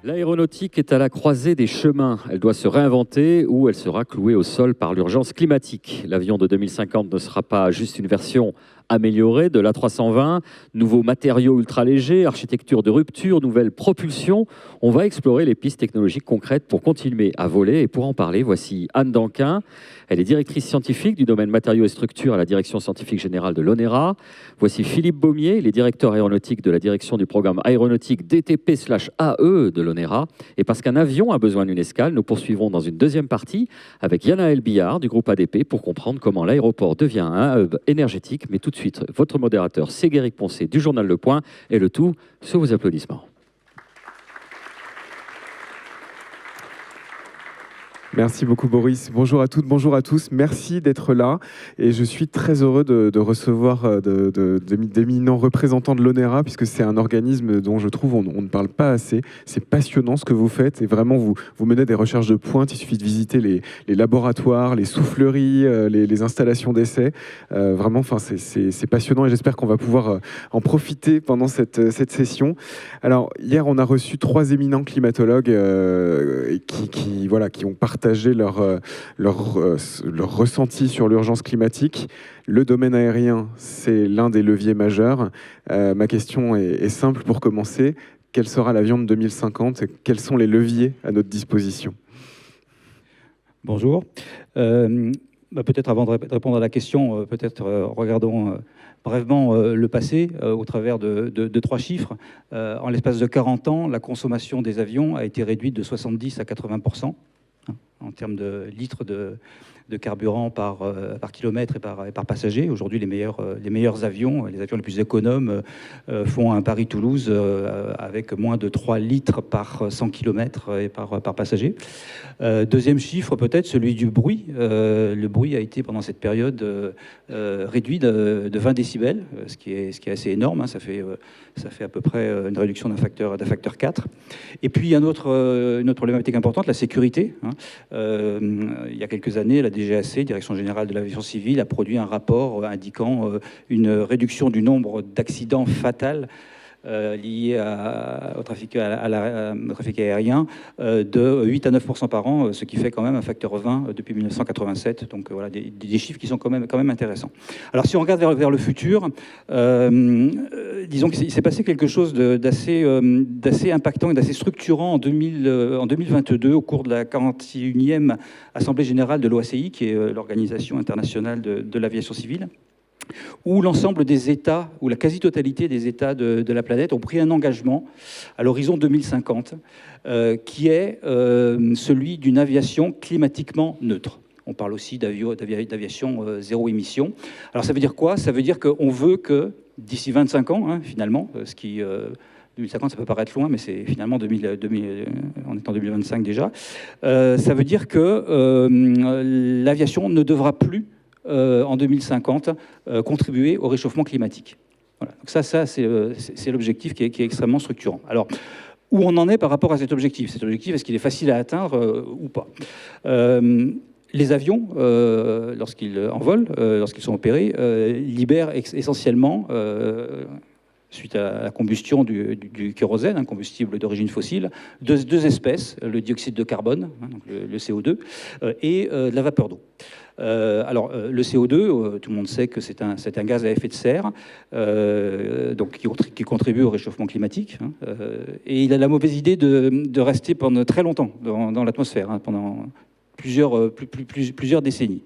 L'aéronautique est à la croisée des chemins. Elle doit se réinventer ou elle sera clouée au sol par l'urgence climatique. L'avion de 2050 ne sera pas juste une version améliorée de l'A320. Nouveaux matériaux ultra légers, architecture de rupture, nouvelle propulsion. On va explorer les pistes technologiques concrètes pour continuer à voler. Et pour en parler, voici Anne Danquin. Elle est directrice scientifique du domaine matériaux et structures à la direction scientifique générale de l'ONERA. Voici Philippe Baumier, il est directeur aéronautique de la direction du programme aéronautique DTP/AE de l'ONERA. Et parce qu'un avion a besoin d'une escale, nous poursuivrons dans une deuxième partie avec Yanaël Billard du groupe ADP pour comprendre comment l'aéroport devient un hub énergétique. Mais tout de suite, votre modérateur, c'est Guéric Poncé du journal Le Point, et le tout sous vos applaudissements. Merci beaucoup Boris. Bonjour à toutes, bonjour à tous. Merci d'être là. Et je suis très heureux de recevoir d'éminents représentants de l'ONERA, puisque c'est un organisme dont je trouve on ne parle pas assez. C'est passionnant ce que vous faites. Et vraiment, vous menez des recherches de pointe. Il suffit de visiter les laboratoires, les souffleries, les installations d'essai. Vraiment, c'est passionnant et j'espère qu'on va pouvoir en profiter pendant cette session. Alors, hier, on a reçu 3 éminents climatologues qui ont partagé leur ressenti sur l'urgence climatique. Le domaine aérien, c'est l'un des leviers majeurs. Ma question est simple pour commencer. Quel sera l'avion de 2050 et quels sont les leviers à notre disposition? Bonjour. Peut-être avant de répondre à la question, regardons brièvement le passé au travers de 3 chiffres. En l'espace de 40 ans, la consommation des avions a été réduite de 70 à 80%. En termes de litres de carburant par kilomètre et par passager. Aujourd'hui, les meilleurs avions, les avions les plus économes, font un Paris-Toulouse avec moins de 3 litres par 100 km et par passager. Deuxième chiffre, peut-être celui du bruit. Le bruit a été, pendant cette période, réduit de 20 décibels, ce qui est assez énorme. Hein. Ça fait à peu près une réduction d'un facteur 4. Et puis, une autre problématique importante, la sécurité. Hein. Il y a quelques années, la DGAC, Direction Générale de l'Aviation Civile, a produit un rapport indiquant une réduction du nombre d'accidents fatals liés au trafic aérien de 8 à 9% par an, ce qui fait quand même un facteur 20 depuis 1987. Donc voilà, des chiffres qui sont quand même intéressants. Alors si on regarde vers le futur, disons qu'il s'est passé quelque chose d'assez impactant et d'assez structurant en 2022 au cours de la 41e Assemblée Générale de l'OACI, qui est l'Organisation Internationale de l'Aviation Civile, où l'ensemble des États, ou la quasi-totalité des États de la planète ont pris un engagement à l'horizon 2050, qui est celui d'une aviation climatiquement neutre. On parle aussi d'aviation zéro émission. Alors ça veut dire quoi? Ça veut dire qu'on veut que, d'ici 25 ans, hein, finalement, ce qui... 2050, ça peut paraître loin, mais c'est finalement on est en 2025 déjà. Ça veut dire que l'aviation ne devra plus en 2050, contribuer au réchauffement climatique. Voilà. Donc ça c'est l'objectif qui est extrêmement structurant. Alors, où on en est par rapport à cet objectif? Cet objectif, est-ce qu'il est facile à atteindre ou pas? Les avions, lorsqu'ils envolent, lorsqu'ils sont opérés, libèrent essentiellement, suite à la combustion du kérosène, un combustible d'origine fossile, deux espèces, le dioxyde de carbone, hein, donc le CO2, et de la vapeur d'eau. Alors, le CO2, tout le monde sait que c'est un gaz à effet de serre, donc qui contribue au réchauffement climatique, hein, et il a la mauvaise idée de rester pendant très longtemps dans l'atmosphère, hein, pendant plusieurs décennies.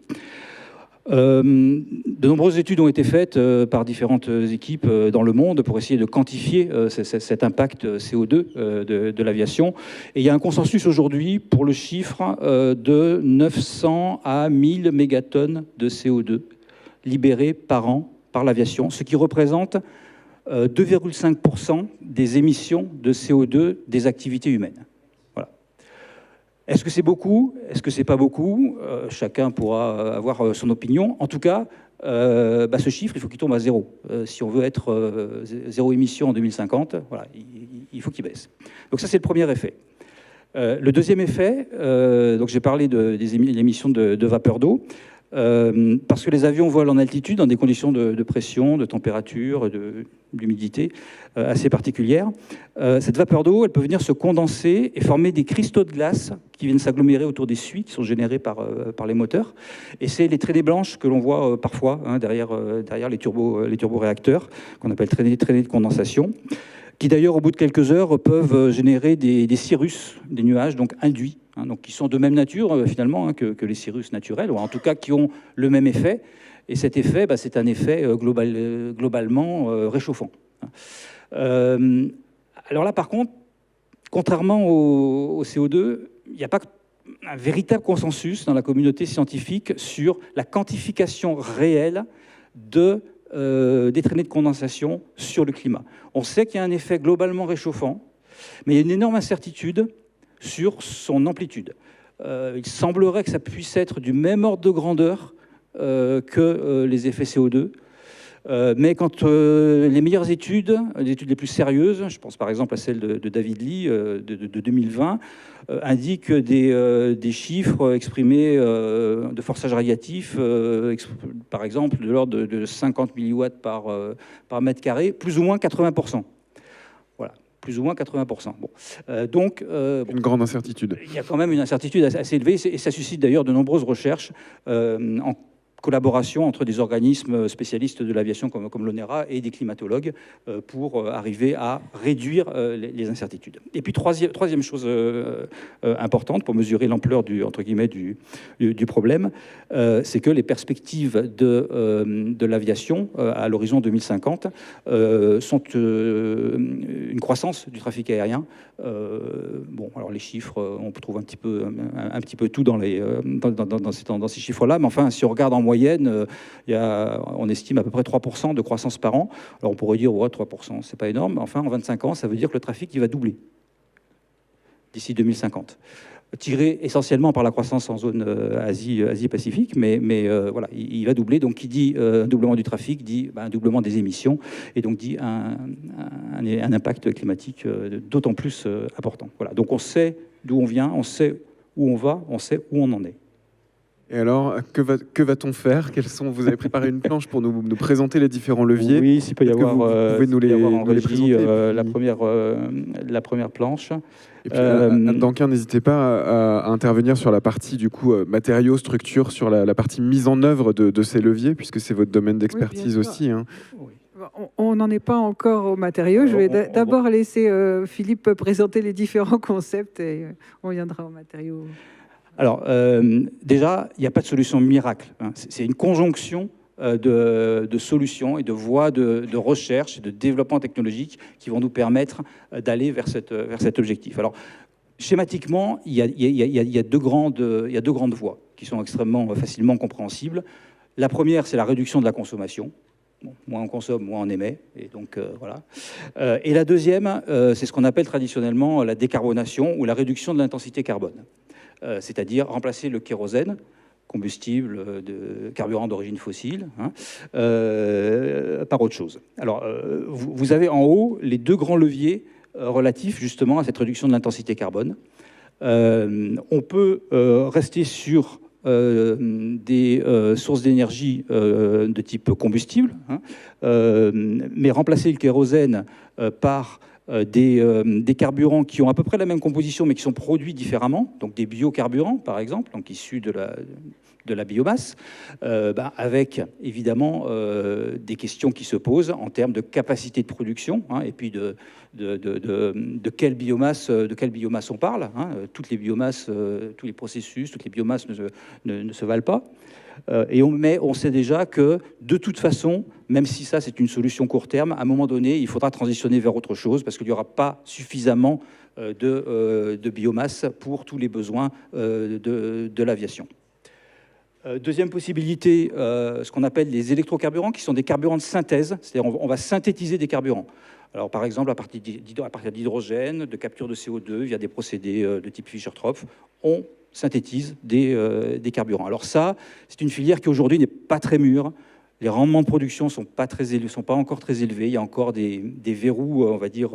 De nombreuses études ont été faites par différentes équipes dans le monde pour essayer de quantifier cet impact CO2 de l'aviation. Et il y a un consensus aujourd'hui pour le chiffre de 900 à 1000 mégatonnes de CO2 libérés par an par l'aviation, ce qui représente 2,5% des émissions de CO2 des activités humaines. Est-ce que c'est beaucoup? Est-ce que c'est pas beaucoup? Chacun pourra avoir son opinion. En tout cas, ce chiffre, il faut qu'il tombe à 0. Si on veut être zéro émission en 2050, voilà, il faut qu'il baisse. Donc ça, c'est le premier effet. Le deuxième effet, donc j'ai parlé des émissions de vapeur d'eau. parce que les avions volent en altitude dans des conditions de pression, de température, d'humidité assez particulières. Cette vapeur d'eau, elle peut venir se condenser et former des cristaux de glace qui viennent s'agglomérer autour des suies qui sont générés par les moteurs. Et c'est les traînées blanches que l'on voit parfois derrière les turboréacteurs, qu'on appelle traînées de condensation, qui d'ailleurs, au bout de quelques heures, peuvent générer des cirrus, des nuages donc induits, donc qui sont de même nature finalement que les cirrus naturels, ou en tout cas qui ont le même effet. Et cet effet, c'est un effet globalement réchauffant. Alors là, par contre, contrairement au CO2, il n'y a pas un véritable consensus dans la communauté scientifique sur la quantification réelle des traînées de condensation sur le climat. On sait qu'il y a un effet globalement réchauffant, mais il y a une énorme incertitude sur son amplitude. Il semblerait que ça puisse être du même ordre de grandeur que les effets CO2, mais quand les meilleures études, les études les plus sérieuses, je pense par exemple à celle de David Lee de 2020, indiquent des chiffres exprimés de forçage radiatif, par exemple de l'ordre de 50 milliwatts par mètre carré, plus ou moins 80%. Voilà, plus ou moins 80%. Bon. Donc, une grande incertitude. Il y a quand même une incertitude assez élevée, et ça suscite d'ailleurs de nombreuses recherches en collaboration entre des organismes spécialistes de l'aviation comme l'ONERA et des climatologues pour arriver à réduire les incertitudes. Et puis troisième chose importante pour mesurer l'ampleur entre guillemets du problème, c'est que les perspectives de l'aviation à l'horizon 2050 sont une croissance du trafic aérien. Bon, alors les chiffres, on trouve un petit peu tout dans ces chiffres-là, mais enfin, si on regarde en moyenne, on estime à peu près 3% de croissance par an. Alors on pourrait dire, ouais, 3%, c'est pas énorme, mais enfin, en 25 ans, ça veut dire que le trafic, il va doubler d'ici 2050. Tiré essentiellement par la croissance en zone Asie-Pacifique, mais voilà, il va doubler. Donc, qui dit un doublement du trafic, dit un doublement des émissions, et donc dit un impact climatique d'autant plus important. Voilà. Donc, on sait d'où on vient, on sait où on va, on sait où on en est. Et alors, que va-t-on faire? Vous avez préparé une planche pour nous présenter les différents leviers? Oui, s'il peut y avoir, vous pouvez nous les présenter, la première planche. Et puis, Duncan, n'hésitez pas à intervenir sur la partie du coup matériaux, structure, sur la partie mise en œuvre de ces leviers, puisque c'est votre domaine d'expertise aussi. Hein. Oui. On n'en est pas encore aux matériaux. Je vais d'abord laisser Philippe présenter les différents concepts et on viendra aux matériaux. Alors, déjà, il n'y a pas de solution miracle. Hein. C'est une conjonction de solutions et de voies de recherche et de développement technologique qui vont nous permettre d'aller vers cet objectif. Alors, schématiquement, il y a deux grandes voies qui sont extrêmement facilement compréhensibles. La première, c'est la réduction de la consommation. Bon, moins on consomme, moins on émet, et donc voilà. Et la deuxième, c'est ce qu'on appelle traditionnellement la décarbonation ou la réduction de l'intensité carbone. C'est-à-dire remplacer le kérosène, combustible de carburant d'origine fossile, par autre chose. Alors, vous avez en haut les deux grands leviers relatifs justement à cette réduction de l'intensité carbone. On peut rester sur des sources d'énergie de type combustible, mais remplacer le kérosène par des carburants qui ont à peu près la même composition mais qui sont produits différemment, donc des biocarburants par exemple, donc issus de la biomasse, avec évidemment des questions qui se posent en termes de capacité de production et puis de quelle biomasse on parle. Toutes les biomasses, tous les processus, toutes les biomasses ne se valent pas. Mais on sait déjà que, de toute façon, même si ça, c'est une solution court terme, à un moment donné, il faudra transitionner vers autre chose parce qu'il n'y aura pas suffisamment de biomasse pour tous les besoins de l'aviation. Deuxième possibilité, ce qu'on appelle les électrocarburants, qui sont des carburants de synthèse, c'est-à-dire on va synthétiser des carburants. Alors, par exemple, à partir d'hydrogène, de capture de CO2 via des procédés de type Fischer-Tropsch, on synthétise des carburants. Alors ça, c'est une filière qui aujourd'hui n'est pas très mûre. Les rendements de production sont pas encore très élevés. Il y a encore des verrous, on va dire,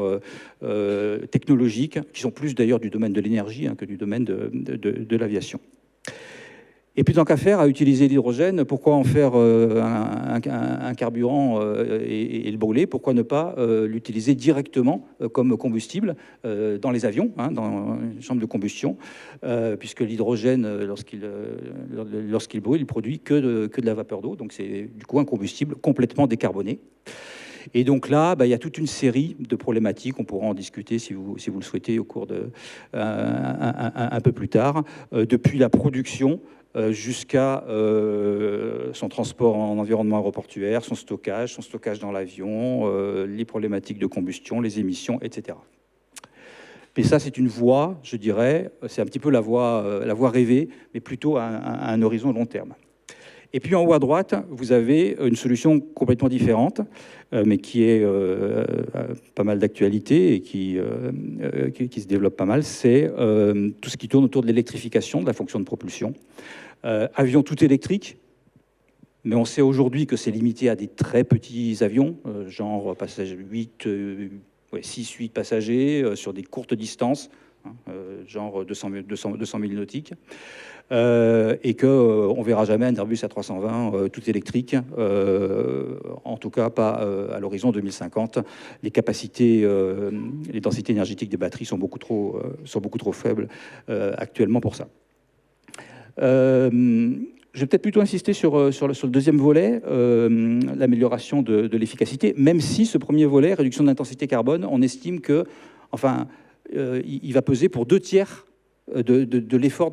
technologiques, qui sont plus d'ailleurs du domaine de l'énergie que du domaine de l'aviation. Et puis tant qu'à faire, à utiliser l'hydrogène, pourquoi en faire un carburant et le brûler? Pourquoi ne pas l'utiliser directement comme combustible dans les avions, hein, dans une chambre de combustion, puisque l'hydrogène, lorsqu'il brûle, il produit que de la vapeur d'eau, donc c'est du coup un combustible complètement décarboné. Et donc là, il y a toute une série de problématiques. On pourra en discuter si vous le souhaitez au cours un peu plus tard, depuis la production jusqu'à son transport en environnement aéroportuaire, son stockage dans l'avion, les problématiques de combustion, les émissions, etc. Mais ça, c'est une voie, je dirais, c'est un petit peu la voie rêvée, mais plutôt à un horizon long terme. Et puis en haut à droite, vous avez une solution complètement différente, mais qui est pas mal d'actualité et qui se développe pas mal. C'est tout ce qui tourne autour de l'électrification, de la fonction de propulsion. Avion tout électrique, mais on sait aujourd'hui que c'est limité à des très petits avions, genre 6-8 passagers sur des courtes distances, genre 200 000 nautiques. Et qu'on ne verra jamais un Airbus A320 tout électrique, en tout cas pas à l'horizon 2050. Les capacités, les densités énergétiques des batteries sont beaucoup trop faibles actuellement pour ça. Je vais peut-être plutôt insister sur le deuxième volet, l'amélioration de l'efficacité, même si ce premier volet, réduction de l'intensité carbone, on estime que, enfin, il va peser pour 2/3 de l'effort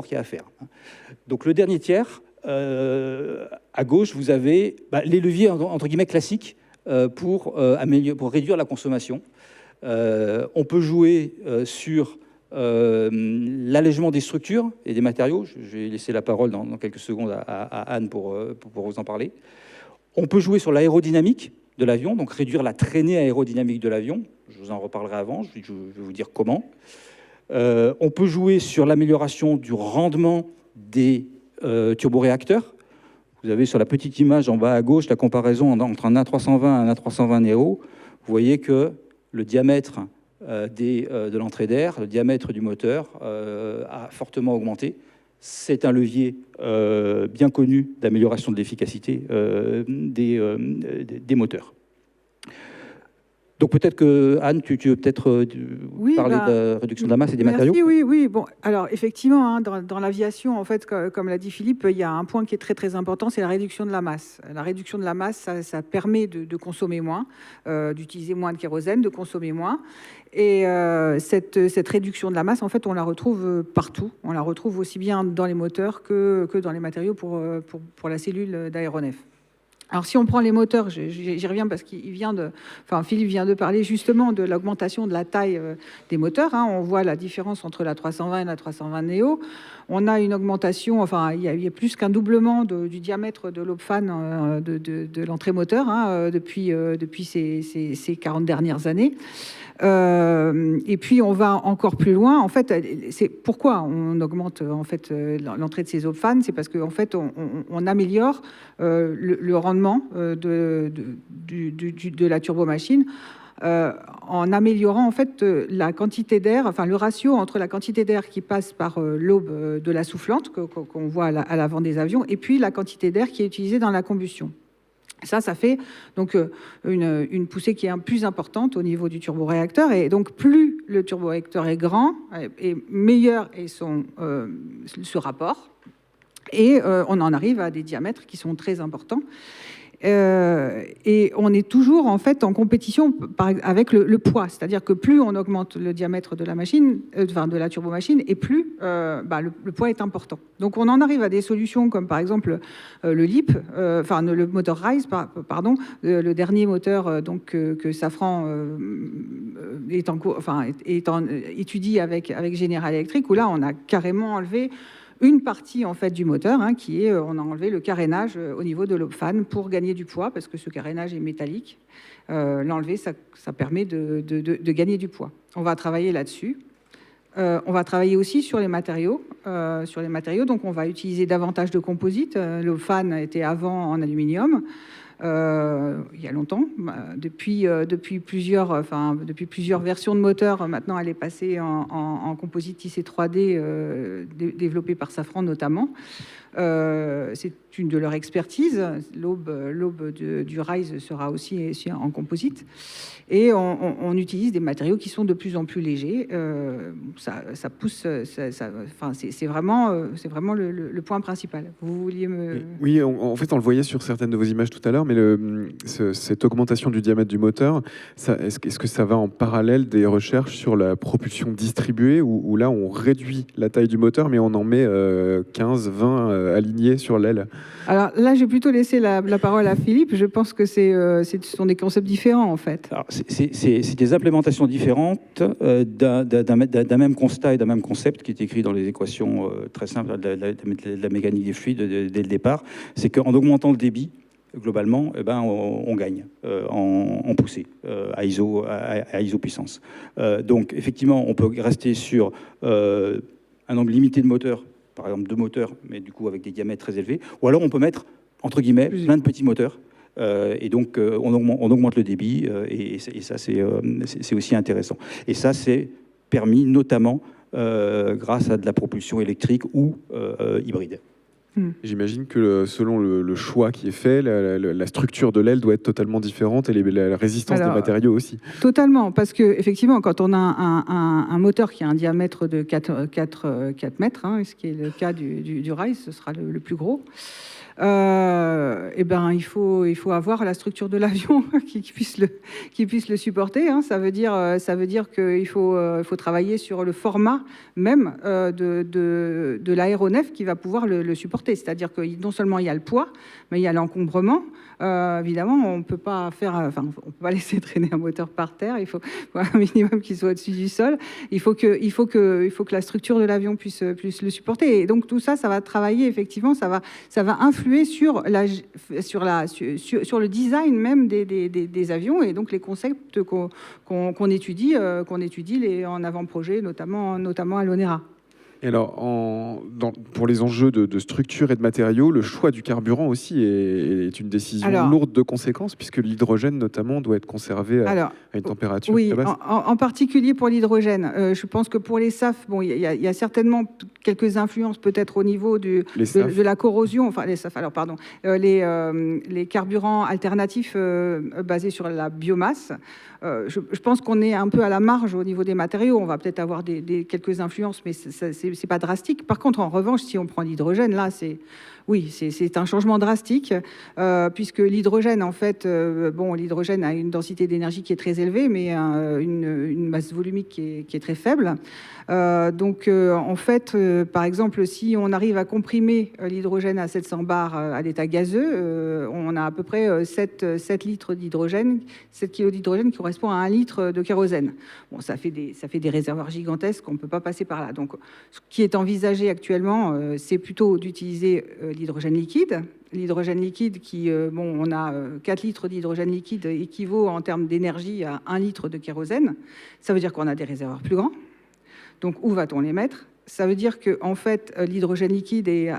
qu'il y a à faire. Donc le dernier tiers, à gauche, vous avez les leviers entre guillemets classiques pour réduire la consommation. On peut jouer sur l'allègement des structures et des matériaux. Je vais laisser la parole dans quelques secondes à Anne pour vous en parler. On peut jouer sur l'aérodynamique de l'avion, donc réduire la traînée aérodynamique de l'avion. Je vous en reparlerai avant, je vais vous dire comment. On peut jouer sur l'amélioration du rendement des turboréacteurs. Vous avez sur la petite image en bas à gauche la comparaison entre un A320 et un A320 Neo. Vous voyez que le diamètre de l'entrée d'air, le diamètre du moteur a fortement augmenté. C'est un levier bien connu d'amélioration de l'efficacité des moteurs. Donc peut-être que, Anne, tu veux peut-être parler de la réduction de la masse et des matériaux. Oui. Bon, alors effectivement, hein, dans l'aviation, en fait, comme l'a dit Philippe, il y a un point qui est très très important, c'est la réduction de la masse. La réduction de la masse, ça permet de consommer moins, d'utiliser moins de kérosène, de consommer moins. Et cette réduction de la masse, en fait, on la retrouve partout. On la retrouve aussi bien dans les moteurs que dans les matériaux pour la cellule d'aéronef. Alors, si on prend les moteurs, j'y reviens parce Philippe vient de parler justement de l'augmentation de la taille des moteurs. Hein. On voit la différence entre la 320 et la 320 Neo. On a une augmentation, enfin, il y a plus qu'un doublement du diamètre de l'aube-fan de l'entrée moteur hein, depuis ces 40 dernières années. Et puis on va encore plus loin. En fait, c'est pourquoi on augmente en fait l'entrée de ces aube-fans, c'est parce qu'en fait on améliore le rendement de la turbomachine en améliorant en fait la quantité d'air, enfin le ratio entre la quantité d'air qui passe par l'aube de la soufflante qu'on voit à l'avant des avions et puis la quantité d'air qui est utilisée dans la combustion. Ça fait donc une poussée qui est plus importante au niveau du turboréacteur. Et donc, plus le turboréacteur est grand, et meilleur est ce rapport. Et on en arrive à des diamètres qui sont très importants. Et on est toujours en fait en compétition avec le poids, c'est-à-dire que plus on augmente le diamètre de la machine, de la turbomachine, et plus le poids est important. Donc on en arrive à des solutions comme par exemple le LEAP, le moteur RISE, le dernier moteur que Safran étudie avec General Electric, où là on a carrément enlevé une partie en fait du moteur, hein, qui est, on a enlevé le carénage au niveau de l'aube-fan pour gagner du poids, parce que ce carénage est métallique. L'enlever, ça permet de gagner du poids. On va travailler là-dessus. On va travailler aussi sur les matériaux. Donc on va utiliser davantage de composites. L'aube-fan était avant en aluminium. il y a longtemps. Depuis plusieurs versions de moteurs, maintenant elle est passée en composite tissé 3D développé par Safran notamment. C'est une de leurs expertises. L'aube du RISE sera aussi en composite. Et on utilise des matériaux qui sont de plus en plus légers. Ça pousse. C'est vraiment le point principal. Vous vouliez me... Oui, en fait, on le voyait sur certaines de vos images tout à l'heure, mais cette augmentation du diamètre du moteur, est-ce que ça va en parallèle des recherches sur la propulsion distribuée, où là, on réduit la taille du moteur, mais on en met 15, 20 alignés sur l'aile? Alors là, j'ai plutôt laissé la parole à Philippe. Je pense que ce sont des concepts différents, en fait. C'est des implémentations différentes d'un même constat et d'un même concept qui est écrit dans les équations très simples de la mécanique des fluides dès le départ. C'est qu'en augmentant le débit, globalement, on gagne en poussée à isopuissance. Donc, effectivement, on peut rester sur un nombre limité de moteurs, par exemple 2 moteurs, mais du coup avec des diamètres très élevés. Ou alors on peut mettre, entre guillemets, plein de petits moteurs. Et donc on augmente le débit, et ça c'est aussi intéressant. Et ça c'est permis notamment grâce à de la propulsion électrique ou hybride. J'imagine que selon le choix qui est fait, la structure de l'aile doit être totalement différente et la résistance des matériaux aussi. Totalement, parce qu'effectivement, quand on a un moteur qui a un diamètre de 4 mètres, ce qui est le cas du RISE, ce sera le plus gros, il faut avoir la structure de l'avion qui puisse le supporter. Ça veut dire qu'il faut travailler sur le format même de l'aéronef qui va pouvoir le supporter. C'est-à-dire que non seulement il y a le poids, mais il y a l'encombrement. Évidemment, on peut pas laisser traîner un moteur par terre. Il faut un minimum qu'il soit au-dessus du sol. Il faut que la structure de l'avion puisse le supporter. Et donc tout ça, ça va travailler effectivement. Ça va influer sur le design même des avions et donc les concepts qu'on étudie en avant-projet, notamment à l'ONERA. Et alors, pour les enjeux de structure et de matériaux, le choix du carburant aussi est une décision lourde de conséquences, puisque l'hydrogène, notamment, doit être conservé à une température très basse. En particulier pour l'hydrogène. Je pense que pour les SAF, il y a certainement quelques influences peut-être au niveau de la corrosion. Enfin, les SAF, les carburants alternatifs basés sur la biomasse. Je pense qu'on est un peu à la marge au niveau des matériaux. On va peut-être avoir quelques influences, mais c'est pas drastique. Par contre, en revanche, si on prend l'hydrogène, là, c'est un changement drastique, puisque l'hydrogène, en fait, l'hydrogène a une densité d'énergie qui est très élevée, mais une masse volumique qui est très faible. En fait, par exemple, si on arrive à comprimer l'hydrogène à 700 bars à l'état gazeux, on a à peu près 7 litres d'hydrogène, 7 kilos d'hydrogène qui correspond à 1 litre de kérosène. Bon, ça fait des réservoirs gigantesques, on ne peut pas passer par là. Donc, ce qui est envisagé actuellement, c'est plutôt d'utiliser l'hydrogène liquide. L'hydrogène liquide on a 4 litres d'hydrogène liquide équivaut en termes d'énergie à 1 litre de kérosène. Ça veut dire qu'on a des réservoirs plus grands. Donc, où va-t-on les mettre? Ça veut dire que, en fait, l'hydrogène liquide est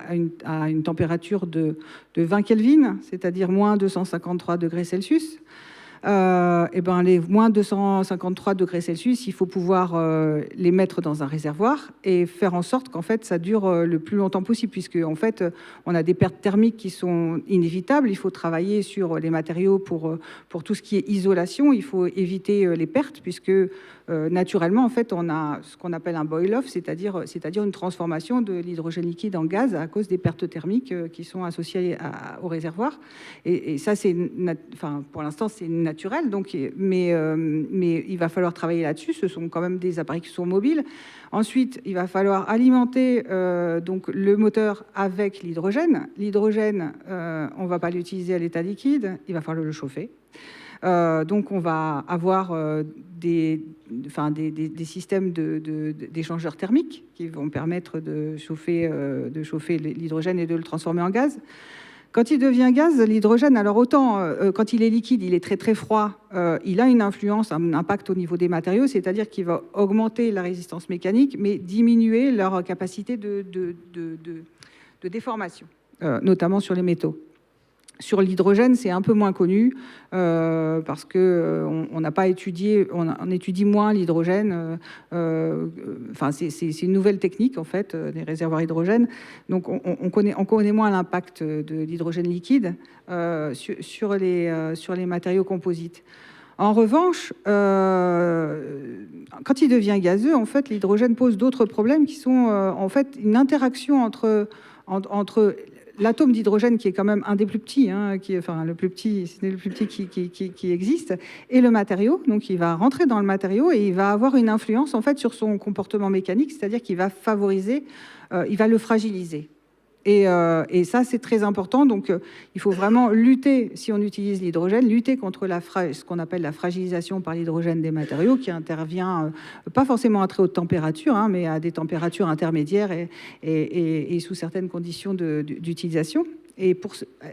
à une température de 20 Kelvin, c'est-à-dire moins 253 degrés Celsius. Les moins 253 degrés Celsius, il faut pouvoir les mettre dans un réservoir et faire en sorte qu'en fait ça dure le plus longtemps possible, puisque en fait on a des pertes thermiques qui sont inévitables. Il faut travailler sur les matériaux pour tout ce qui est isolation. Il faut éviter les pertes, puisque naturellement en fait on a ce qu'on appelle un boil-off, c'est-à-dire une transformation de l'hydrogène liquide en gaz à cause des pertes thermiques qui sont associées au réservoir. Et ça pour l'instant c'est naturel, mais il va falloir travailler là-dessus. Ce sont quand même des appareils qui sont mobiles. Ensuite, il va falloir alimenter donc le moteur avec l'hydrogène. L'hydrogène, on ne va pas l'utiliser à l'état liquide, il va falloir le chauffer. Donc on va avoir des systèmes d'échangeurs thermiques qui vont permettre de chauffer l'hydrogène et de le transformer en gaz. Quand il devient gaz, l'hydrogène, alors autant quand il est liquide, il est très très froid, il a une influence, un impact au niveau des matériaux, c'est-à-dire qu'il va augmenter la résistance mécanique, mais diminuer leur capacité de déformation, notamment sur les métaux. Sur l'hydrogène, c'est un peu moins connu parce qu'on n'a pas étudié, on étudie moins l'hydrogène. Enfin, c'est une nouvelle technique en fait, des réservoirs hydrogène. Donc, on connaît moins l'impact de l'hydrogène liquide sur les matériaux composites. En revanche, quand il devient gazeux, en fait, l'hydrogène pose d'autres problèmes qui sont en fait une interaction entre l'atome d'hydrogène, qui est quand même un des plus petits, enfin le plus petit, c'est le plus petit qui existe, et le matériau. Donc il va rentrer dans le matériau et il va avoir une influence en fait sur son comportement mécanique, c'est-à-dire qu'il va favoriser, il va le fragiliser. Et ça, c'est très important. Donc, il faut vraiment lutter, si on utilise l'hydrogène, lutter contre ce qu'on appelle la fragilisation par l'hydrogène des matériaux, qui intervient pas forcément à très haute température, mais à des températures intermédiaires et sous certaines conditions d'utilisation. Et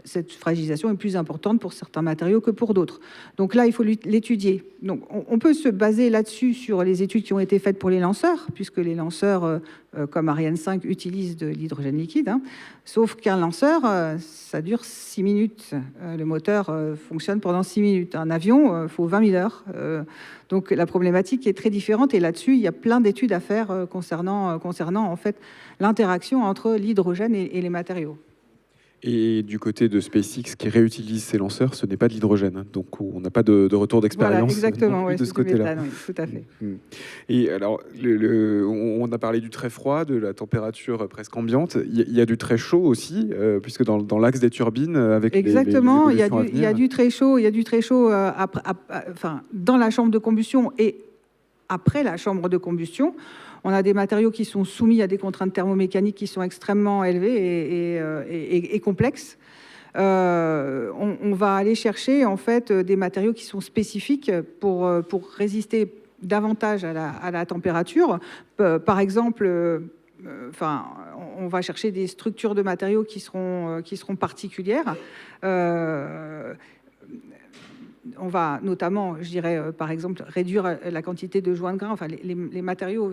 cette fragilisation est plus importante pour certains matériaux que pour d'autres. Donc là, il faut l'étudier. Donc on peut se baser là-dessus sur les études qui ont été faites pour les lanceurs, puisque les lanceurs comme Ariane 5 utilisent de l'hydrogène liquide. Sauf qu'un lanceur, ça dure 6 minutes. Le moteur fonctionne pendant 6 minutes. Un avion, il faut 20 000 heures. Donc la problématique est très différente. Et là-dessus, il y a plein d'études à faire concernant en fait, l'interaction entre l'hydrogène et les matériaux. Et du côté de SpaceX qui réutilise ses lanceurs, ce n'est pas de l'hydrogène. Donc on n'a pas de retour d'expérience. Voilà, exactement, de ce côté-là. Oui, tout à fait. Et alors, on a parlé du très froid, de la température presque ambiante. Il y a du très chaud aussi, puisque dans l'axe des turbines, avec exactement, les il y a du très chaud, enfin, dans la chambre de combustion et après la chambre de combustion. On a des matériaux qui sont soumis à des contraintes thermomécaniques qui sont extrêmement élevées et complexes. On va aller chercher en fait des matériaux qui sont spécifiques pour résister davantage à la température. Par exemple, enfin, on va chercher des structures de matériaux qui seront particulières. On va notamment, je dirais, par exemple, réduire la quantité de joints de grains. Enfin, les matériaux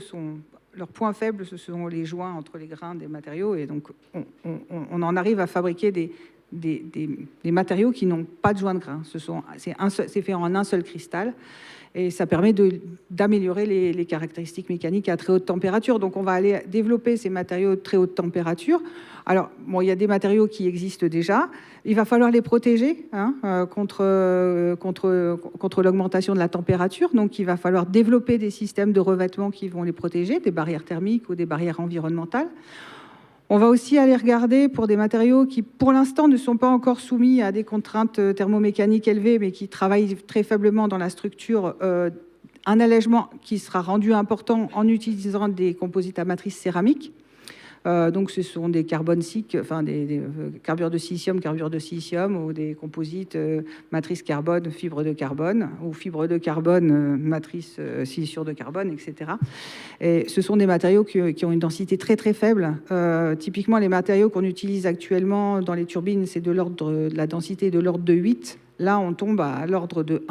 leur point faible, ce sont les joints entre les grains des matériaux. Et donc, on en arrive à fabriquer des matériaux qui n'ont pas de joints de grains. C'est fait en un seul cristal. Et ça permet d'améliorer les caractéristiques mécaniques à très haute température. Donc, on va aller développer ces matériaux de très haute température. Alors, bon, il y a des matériaux qui existent déjà. Il va falloir les protéger contre l'augmentation de la température. Donc, il va falloir développer des systèmes de revêtement qui vont les protéger, des barrières thermiques ou des barrières environnementales. On va aussi aller regarder pour des matériaux qui, pour l'instant, ne sont pas encore soumis à des contraintes thermomécaniques élevées, mais qui travaillent très faiblement dans la structure, un allègement qui sera rendu important en utilisant des composites à matrice céramique. Donc, ce sont des carbones SiC, enfin des carbures de silicium ou des composites matrice carbone, fibre de carbone, ou fibre de carbone, matrice siliciure de carbone, etc. Et ce sont des matériaux qui ont une densité très très faible. Typiquement, les matériaux qu'on utilise actuellement dans les turbines, c'est de la densité de l'ordre de 8. Là, on tombe à l'ordre de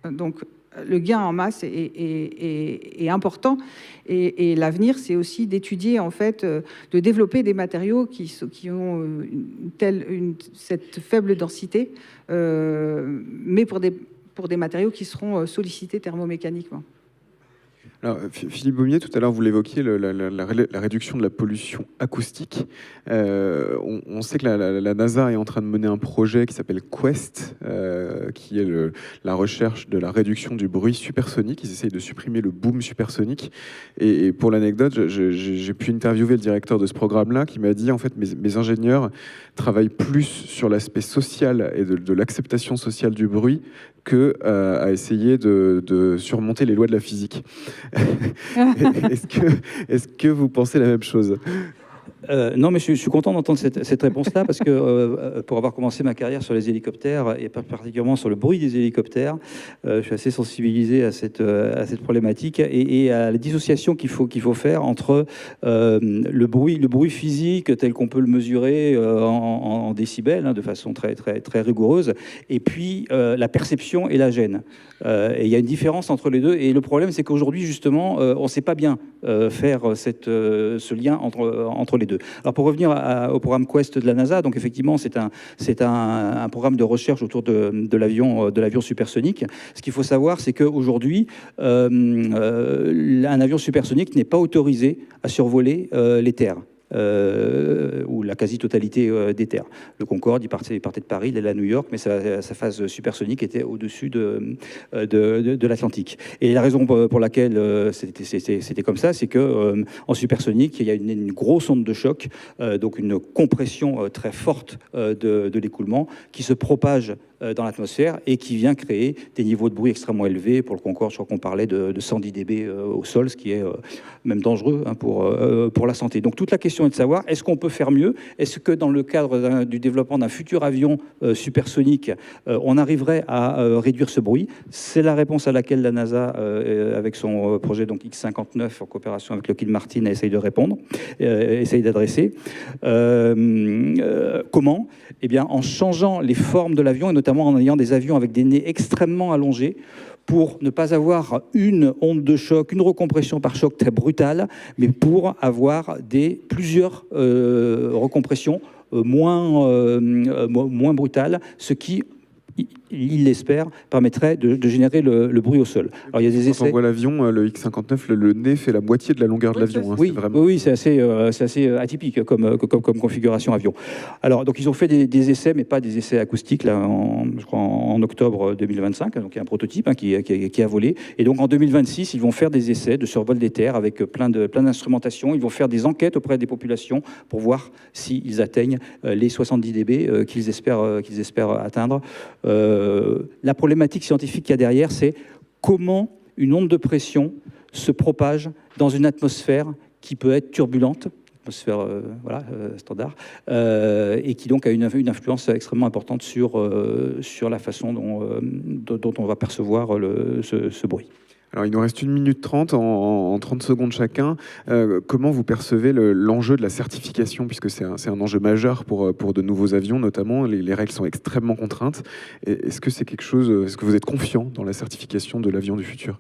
1. Donc, le gain en masse est important et l'avenir, c'est aussi d'étudier, en fait, de développer des matériaux qui ont cette faible densité, mais pour des matériaux qui seront sollicités thermomécaniquement. Alors, Philippe Baumier, tout à l'heure, vous l'évoquiez, la réduction de la pollution acoustique. On sait que la NASA est en train de mener un projet qui s'appelle Quest, qui est la recherche de la réduction du bruit supersonique. Ils essayent de supprimer le boom supersonique. Et pour l'anecdote, j'ai pu interviewer le directeur de ce programme-là qui m'a dit, en fait, mes ingénieurs travaillent plus sur l'aspect social et de l'acceptation sociale du bruit que à essayer de surmonter les lois de la physique. Est-ce que vous pensez la même chose ? Non, mais je suis content d'entendre cette réponse-là parce que pour avoir commencé ma carrière sur les hélicoptères et particulièrement sur le bruit des hélicoptères, je suis assez sensibilisé à cette problématique et à la dissociation qu'il faut faire entre le bruit physique tel qu'on peut le mesurer en décibels, de façon très, très, très rigoureuse, et puis la perception et la gêne. Et il y a une différence entre les deux. Et le problème, c'est qu'aujourd'hui, justement, on ne sait pas bien faire ce lien entre les deux. deux. Alors pour revenir au programme Quest de la NASA, donc effectivement c'est un programme de recherche autour de l'avion supersonique. Ce qu'il faut savoir, c'est qu'aujourd'hui, un avion supersonique n'est pas autorisé à survoler les terres. Ou la quasi-totalité des terres. Le Concorde, il partait de Paris, il allait à New York, mais sa phase supersonique était au-dessus de l'Atlantique. Et la raison pour laquelle c'était comme ça, c'est que en supersonique, il y a une grosse onde de choc, donc une compression très forte de l'écoulement qui se propage dans l'atmosphère et qui vient créer des niveaux de bruit extrêmement élevés. Pour le Concorde, je crois qu'on parlait de 110 dB au sol, ce qui est même dangereux pour la santé. Donc toute la question est de savoir, est-ce qu'on peut faire mieux? Est-ce que dans le cadre du développement d'un futur avion supersonique, on arriverait à réduire ce bruit? C'est la réponse à laquelle la NASA, avec son projet donc X-59, en coopération avec Lockheed Martin, essaye de répondre, essaye d'adresser. Comment? Eh bien, en changeant les formes de l'avion, et notamment en ayant des avions avec des nez extrêmement allongés, pour ne pas avoir une onde de choc, une recompression par choc très brutale, mais pour avoir plusieurs recompressions moins brutales, ce qui, il l'espère, permettrait de générer le bruit au sol. Alors, il y a des essais. Quand on voit l'avion, le X-59, le nez fait la moitié de la longueur de l'avion. Oui, c'est assez atypique comme configuration avion. Alors, donc, ils ont fait des essais, mais pas des essais acoustiques, là, je crois en octobre 2025. Donc, il y a un prototype qui a volé. Et donc, en 2026, ils vont faire des essais de survol des terres avec plein d'instrumentation. Ils vont faire des enquêtes auprès des populations pour voir s'ils atteignent les 70 dB qu'ils espèrent atteindre. La problématique scientifique qu'il y a derrière, c'est comment une onde de pression se propage dans une atmosphère qui peut être turbulente, atmosphère standard, et qui donc a une influence extrêmement importante sur la façon dont on va percevoir ce bruit. Alors, il nous reste 1 minute 30, en 30 secondes chacun. Comment vous percevez l'enjeu de la certification, puisque c'est un enjeu majeur pour de nouveaux avions, notamment. Les règles sont extrêmement contraintes. Est-ce que c'est quelque chose, est-ce que vous êtes confiant dans la certification de l'avion du futur ?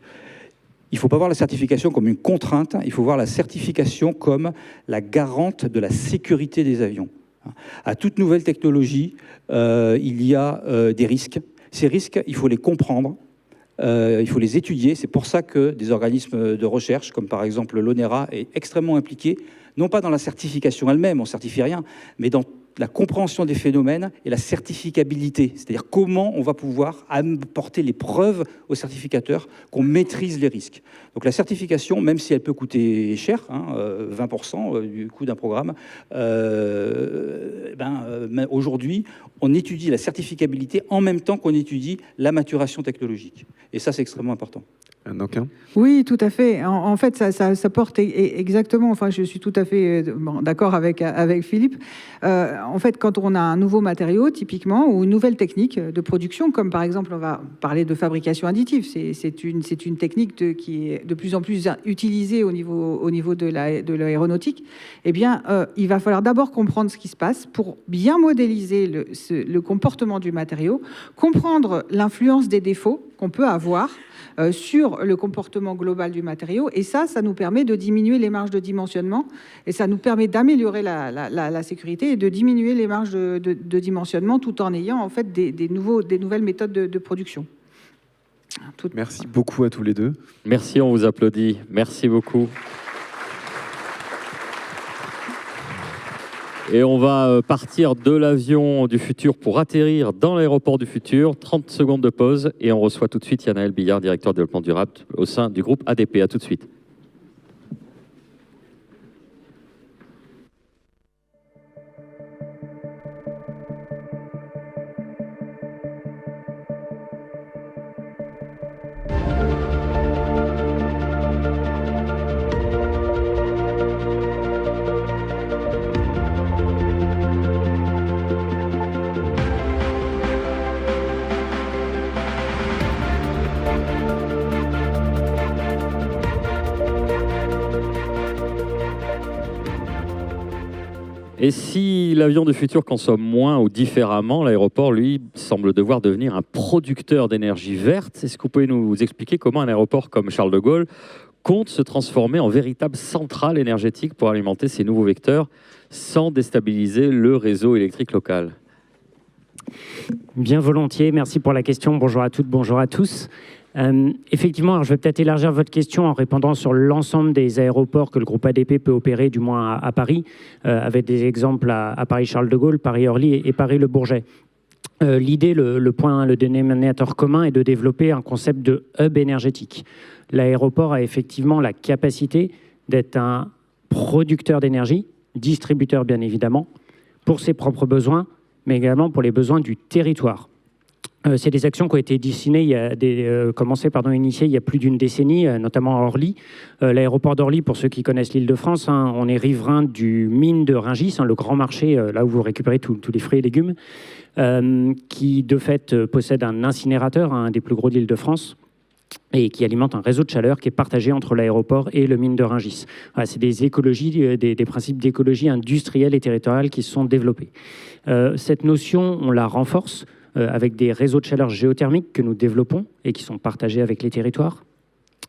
Il ne faut pas voir la certification comme une contrainte, il faut voir la certification comme la garante de la sécurité des avions. À toute nouvelle technologie, il y a des risques. Ces risques, il faut les comprendre. Il faut les étudier. C'est pour ça que des organismes de recherche, comme par exemple l'ONERA, est extrêmement impliqué, non pas dans la certification elle-même, on ne certifie rien, mais dans la compréhension des phénomènes et la certificabilité, c'est-à-dire comment on va pouvoir apporter les preuves aux certificateurs qu'on maîtrise les risques. Donc la certification, même si elle peut coûter cher, 20% du coût d'un programme, aujourd'hui, on étudie la certificabilité en même temps qu'on étudie la maturation technologique. Et ça, c'est extrêmement important. Oui, tout à fait. En fait, ça porte exactement. Enfin, je suis tout à fait d'accord avec Philippe. En fait, quand on a un nouveau matériau, typiquement, ou une nouvelle technique de production, comme par exemple, on va parler de fabrication additive, c'est une technique qui est de plus en plus utilisée au niveau de l'aéronautique. Eh bien, il va falloir d'abord comprendre ce qui se passe pour bien modéliser le comportement du matériau, comprendre l'influence des défauts qu'on peut avoir sur le comportement global du matériau. Et ça nous permet de diminuer les marges de dimensionnement et ça nous permet d'améliorer la sécurité et de diminuer les marges de dimensionnement tout en ayant en fait des nouvelles méthodes de production. Merci beaucoup à tous les deux. Merci, on vous applaudit. Merci beaucoup. Et on va partir de l'avion du futur pour atterrir dans l'aéroport du futur. 30 secondes de pause et on reçoit tout de suite Yannaël Billard, directeur de développement durable au sein du groupe ADP. À tout de suite. Et si l'avion du futur consomme moins ou différemment, l'aéroport, lui, semble devoir devenir un producteur d'énergie verte. Est-ce que vous pouvez nous expliquer comment un aéroport comme Charles de Gaulle compte se transformer en véritable centrale énergétique pour alimenter ces nouveaux vecteurs sans déstabiliser le réseau électrique local? Bien volontiers, merci pour la question. Bonjour à toutes, bonjour à tous. Effectivement, alors je vais peut-être élargir votre question en répondant sur l'ensemble des aéroports que le groupe ADP peut opérer, du moins à Paris, avec des exemples à Paris-Charles de Gaulle, Paris-Orly et Paris-Le Bourget. L'idée, le dénominateur commun est de développer un concept de hub énergétique. L'aéroport a effectivement la capacité d'être un producteur d'énergie, distributeur bien évidemment, pour ses propres besoins, mais également pour les besoins du territoire. C'est des actions qui ont été initiées il y a plus d'une décennie, notamment à Orly. L'aéroport d'Orly, pour ceux qui connaissent l'Île-de-France, on est riverain du mine de Rungis, le grand marché, là où vous récupérez tous les fruits et légumes, qui de fait possède un incinérateur, un des plus gros d'Île-de-France, et qui alimente un réseau de chaleur qui est partagé entre l'aéroport et le mine de Rungis. Voilà, c'est des principes d'écologie industrielle et territoriale qui se sont développés. Cette notion, on la renforce avec des réseaux de chaleur géothermique que nous développons et qui sont partagés avec les territoires,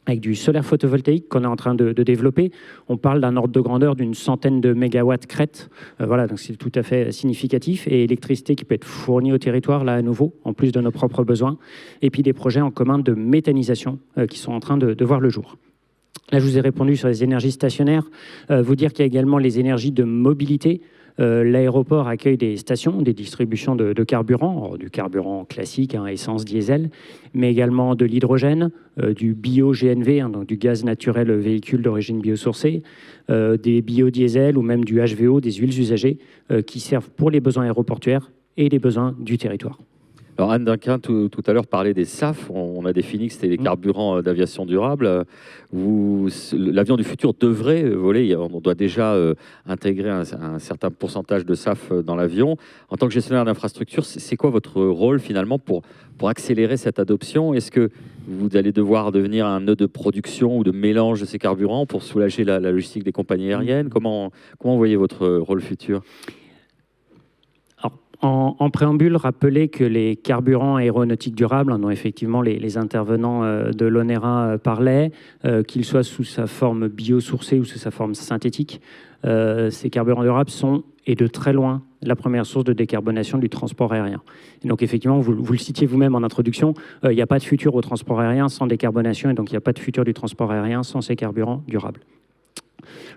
avec du solaire photovoltaïque qu'on est en train de développer. On parle d'un ordre de grandeur d'une centaine de mégawatts crête. Voilà, donc c'est tout à fait significatif. Et électricité qui peut être fournie au territoire, là à nouveau, en plus de nos propres besoins. Et puis des projets en commun de méthanisation qui sont en train de voir le jour. Là, je vous ai répondu sur les énergies stationnaires. Vous dire qu'il y a également les énergies de mobilité. L'aéroport accueille des stations, des distributions de carburant, du carburant classique, essence, diesel, mais également de l'hydrogène, du bio-GNV, donc du gaz naturel véhicule d'origine biosourcée, des biodiesels ou même du HVO, des huiles usagées, qui servent pour les besoins aéroportuaires et les besoins du territoire. Alors Anne Dunquin, tout à l'heure, parlait des SAF. On a défini que c'était les carburants d'aviation durable. L'avion du futur devrait voler. On doit déjà intégrer un certain pourcentage de SAF dans l'avion. En tant que gestionnaire d'infrastructure, c'est quoi votre rôle finalement pour accélérer cette adoption? Est-ce que vous allez devoir devenir un nœud de production ou de mélange de ces carburants pour soulager la logistique des compagnies aériennes? Comment voyez votre rôle futur? En préambule, rappelez que les carburants aéronautiques durables, dont effectivement les intervenants de l'ONERA parlaient, qu'ils soient sous sa forme biosourcée ou sous sa forme synthétique, ces carburants durables sont, et de très loin, la première source de décarbonation du transport aérien. Et donc effectivement, vous le citiez vous-même en introduction, il n'y a pas de futur au transport aérien sans décarbonation, et donc il n'y a pas de futur du transport aérien sans ces carburants durables.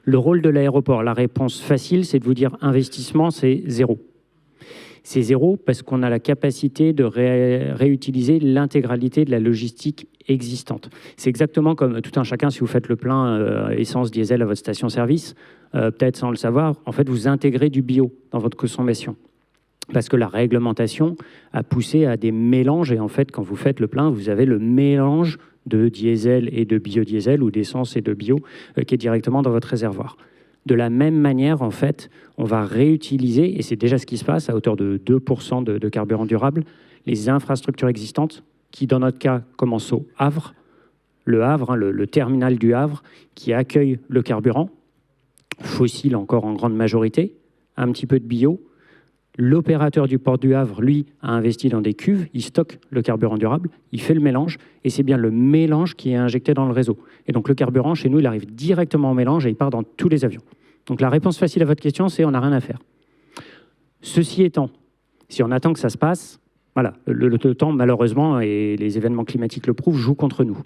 Le rôle de l'aéroport, la réponse facile, c'est de vous dire investissement, c'est zéro. C'est zéro parce qu'on a la capacité de réutiliser l'intégralité de la logistique existante. C'est exactement comme tout un chacun, si vous faites le plein essence, diesel à votre station-service, peut-être sans le savoir, en fait, vous intégrez du bio dans votre consommation. Parce que la réglementation a poussé à des mélanges. Et en fait, quand vous faites le plein, vous avez le mélange de diesel et de biodiesel ou d'essence et de bio qui est directement dans votre réservoir. De la même manière, en fait, on va réutiliser, et c'est déjà ce qui se passe, à hauteur de 2% de carburant durable, les infrastructures existantes qui, dans notre cas, commencent au Havre. Le Havre, le terminal du Havre, qui accueille le carburant, fossile encore en grande majorité, un petit peu de bio. L'opérateur du port du Havre, lui, a investi dans des cuves, il stocke le carburant durable, il fait le mélange, et c'est bien le mélange qui est injecté dans le réseau. Et donc le carburant, chez nous, il arrive directement au mélange et il part dans tous les avions. Donc la réponse facile à votre question, c'est on n'a rien à faire. Ceci étant, si on attend que ça se passe, voilà, le temps, malheureusement, et les événements climatiques le prouvent, joue contre nous.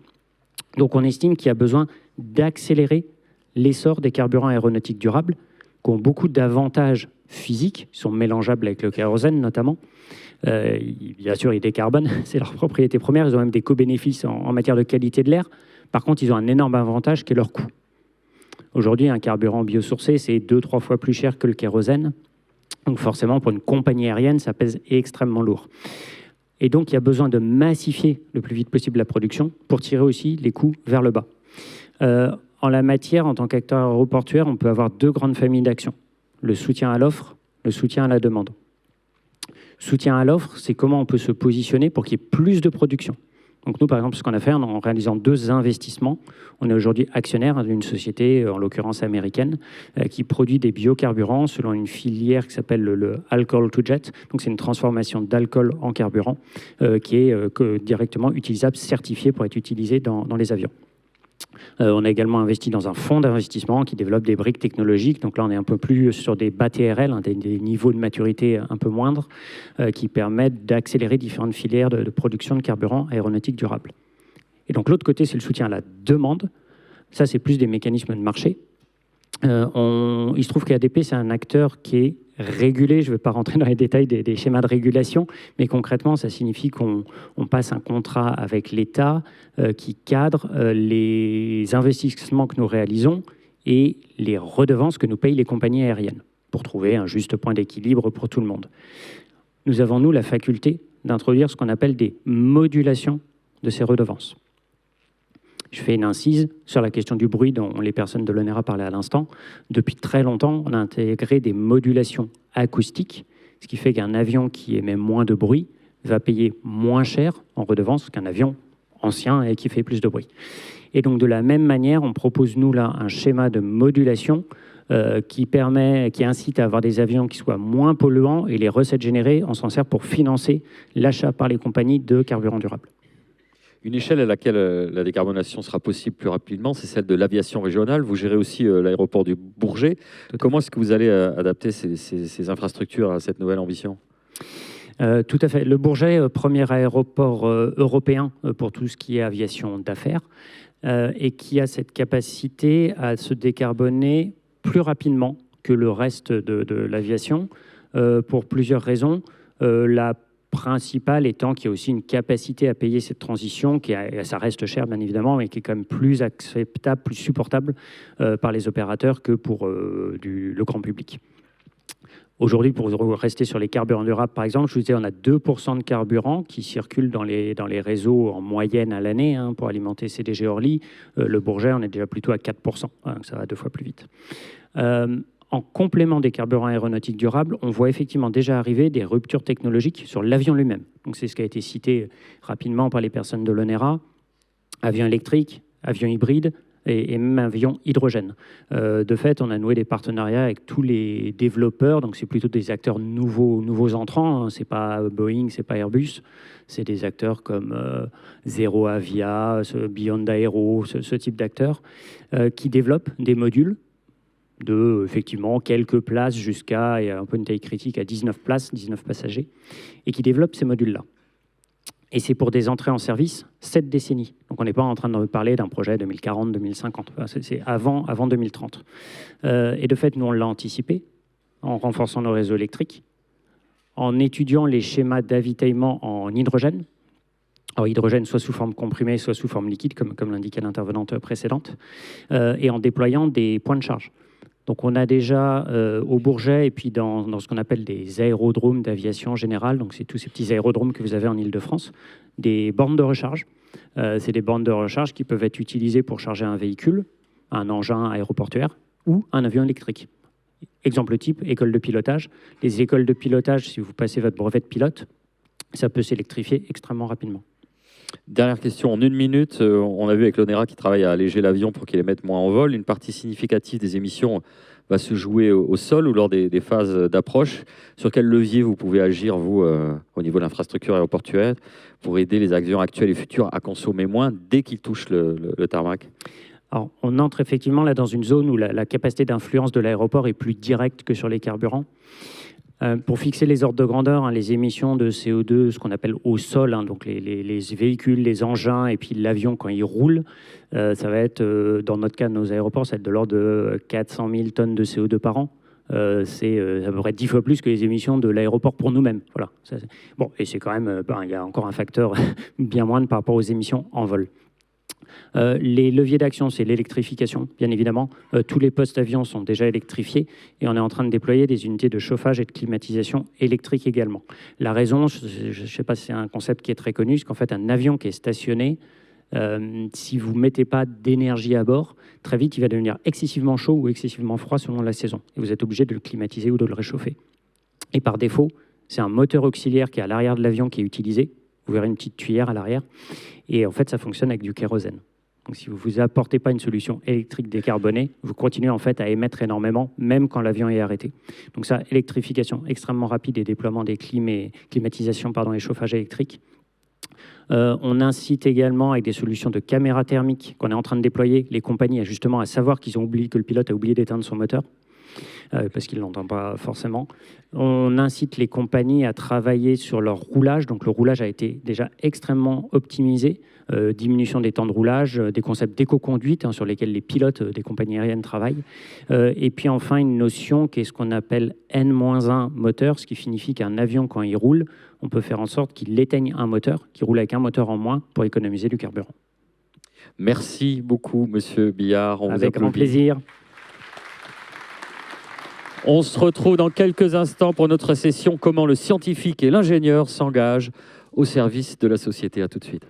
Donc on estime qu'il y a besoin d'accélérer l'essor des carburants aéronautiques durables, qui ont beaucoup d'avantages physiques, ils sont mélangeables avec le kérosène notamment. Bien sûr, ils décarbonent, c'est leur propriété première, ils ont même des co-bénéfices en matière de qualité de l'air. Par contre, ils ont un énorme avantage qui est leur coût. Aujourd'hui, un carburant biosourcé, c'est 2-3 fois plus cher que le kérosène. Donc forcément, pour une compagnie aérienne, ça pèse extrêmement lourd. Et donc, il y a besoin de massifier le plus vite possible la production pour tirer aussi les coûts vers le bas. En la matière, en tant qu'acteur aéroportuaire, on peut avoir deux grandes familles d'actions. Le soutien à l'offre, le soutien à la demande. Soutien à l'offre, c'est comment on peut se positionner pour qu'il y ait plus de production. Donc nous, par exemple, ce qu'on a fait en réalisant 2 investissements, on est aujourd'hui actionnaire d'une société, en l'occurrence américaine, qui produit des biocarburants selon une filière qui s'appelle le alcohol to jet. Donc c'est une transformation d'alcool en carburant qui est directement utilisable, certifié pour être utilisé dans les avions. On a également investi dans un fonds d'investissement qui développe des briques technologiques. Donc là, on est un peu plus sur des bas TRL, hein, des niveaux de maturité un peu moindres, qui permettent d'accélérer différentes filières de production de carburant aéronautique durable. Et donc l'autre côté, c'est le soutien à la demande. Ça, c'est plus des mécanismes de marché. Il se trouve qu'ADP, c'est un acteur qui est régulé. Je ne vais pas rentrer dans les détails des schémas de régulation, mais concrètement, ça signifie qu'on passe un contrat avec l'État qui cadre les investissements que nous réalisons et les redevances que nous payent les compagnies aériennes pour trouver un juste point d'équilibre pour tout le monde. Nous avons, nous, la faculté d'introduire ce qu'on appelle des modulations de ces redevances. Je fais une incise sur la question du bruit dont les personnes de l'ONERA parlaient à l'instant. Depuis très longtemps, on a intégré des modulations acoustiques, ce qui fait qu'un avion qui émet moins de bruit va payer moins cher en redevance qu'un avion ancien et qui fait plus de bruit. Et donc de la même manière, on propose nous là un schéma de modulation qui incite à avoir des avions qui soient moins polluants, et les recettes générées, on s'en sert pour financer l'achat par les compagnies de carburant durable. Une échelle à laquelle la décarbonation sera possible plus rapidement, c'est celle de l'aviation régionale. Vous gérez aussi l'aéroport du Bourget. Comment est-ce que vous allez adapter ces infrastructures à cette nouvelle ambition ? Tout à fait. Le Bourget, premier aéroport européen pour tout ce qui est aviation d'affaires, et qui a cette capacité à se décarboner plus rapidement que le reste de l'aviation, pour plusieurs raisons. La principale étant qu'il y a aussi une capacité à payer cette transition, ça reste cher bien évidemment, mais qui est quand même plus acceptable, plus supportable par les opérateurs que pour le grand public. Aujourd'hui, pour rester sur les carburants durables, par exemple, je vous disais, on a 2% de carburant qui circulent dans les réseaux en moyenne à l'année pour alimenter CDG Orly. Le Bourget, on est déjà plutôt à 4%, donc ça va 2 fois plus vite. En complément des carburants aéronautiques durables, on voit effectivement déjà arriver des ruptures technologiques sur l'avion lui-même. Donc c'est ce qui a été cité rapidement par les personnes de l'ONERA. Avion électrique, avion hybride et même avion hydrogène. De fait, on a noué des partenariats avec tous les développeurs. Donc c'est plutôt des acteurs nouveaux entrants. C'est pas Boeing, c'est pas Airbus. C'est des acteurs comme Zero Avia, Beyond Aero, ce type d'acteurs qui développent des modules de effectivement quelques places jusqu'à un peu une taille critique à 19 places, 19 passagers, et qui développent ces modules-là. Et c'est pour des entrées en service 7 décennies. Donc on n'est pas en train de parler d'un projet 2040-2050, c'est avant 2030. Et de fait, nous on l'a anticipé en renforçant nos réseaux électriques, en étudiant les schémas d'avitaillement en hydrogène. Alors, hydrogène soit sous forme comprimée, soit sous forme liquide, comme l'indiquait l'intervenante précédente, et en déployant des points de charge. Donc on a déjà au Bourget et puis dans ce qu'on appelle des aérodromes d'aviation générale, donc c'est tous ces petits aérodromes que vous avez en Île-de-France, des bornes de recharge. C'est des bornes de recharge qui peuvent être utilisées pour charger un véhicule, un engin aéroportuaire ou un avion électrique. Exemple type, école de pilotage. Les écoles de pilotage, si vous passez votre brevet de pilote, ça peut s'électrifier extrêmement rapidement. Dernière question, en 1 minute, on a vu avec l'ONERA qui travaille à alléger l'avion pour qu'il émette moins en vol. Une partie significative des émissions va se jouer au sol ou lors des phases d'approche. Sur quel levier vous pouvez agir, vous, au niveau de l'infrastructure aéroportuaire, pour aider les avions actuels et futurs à consommer moins dès qu'ils touchent le tarmac ? Alors, on entre effectivement là dans une zone où la capacité d'influence de l'aéroport est plus directe que sur les carburants. Pour fixer les ordres de grandeur, les émissions de CO2, ce qu'on appelle au sol, donc les véhicules, les engins et puis l'avion quand il roule, ça va être, dans notre cas, nos aéroports, ça va être de l'ordre de 400 000 tonnes de CO2 par an. C'est à peu près 10 fois plus que les émissions de l'aéroport pour nous-mêmes. Voilà. Bon, et c'est quand même, il y a encore un facteur bien moindre par rapport aux émissions en vol. Les leviers d'action, c'est l'électrification, bien évidemment. Tous les postes avions sont déjà électrifiés et on est en train de déployer des unités de chauffage et de climatisation électrique également. La raison, je ne sais pas si c'est un concept qui est très connu, c'est qu'en fait, un avion qui est stationné, si vous ne mettez pas d'énergie à bord, très vite, il va devenir excessivement chaud ou excessivement froid selon la saison. Et vous êtes obligé de le climatiser ou de le réchauffer. Et par défaut, c'est un moteur auxiliaire qui est à l'arrière de l'avion qui est utilisé. Vous verrez une petite tuyère à l'arrière. Et en fait, ça fonctionne avec du kérosène. Donc, si vous ne vous apportez pas une solution électrique décarbonée, vous continuez en fait à émettre énormément, même quand l'avion est arrêté. Donc ça, électrification extrêmement rapide et déploiement des climatisations et chauffages électriques. On incite également, avec des solutions de caméra thermique qu'on est en train de déployer, les compagnies justement à savoir qu'ils ont oublié, que le pilote a oublié d'éteindre son moteur, parce qu'il ne l'entend pas forcément. On incite les compagnies à travailler sur leur roulage. Donc le roulage a été déjà extrêmement optimisé. Diminution des temps de roulage, des concepts d'éco-conduite sur lesquels les pilotes des compagnies aériennes travaillent. Et puis enfin, une notion qui est ce qu'on appelle N-1 moteur, ce qui signifie qu'un avion, quand il roule, on peut faire en sorte qu'il éteigne un moteur, qu'il roule avec un moteur en moins pour économiser du carburant. Merci beaucoup, Monsieur Billard. On avec vous grand applaudit. plaisir. On se retrouve dans quelques instants pour notre session « Comment le scientifique et l'ingénieur s'engagent au service de la société ». À tout de suite.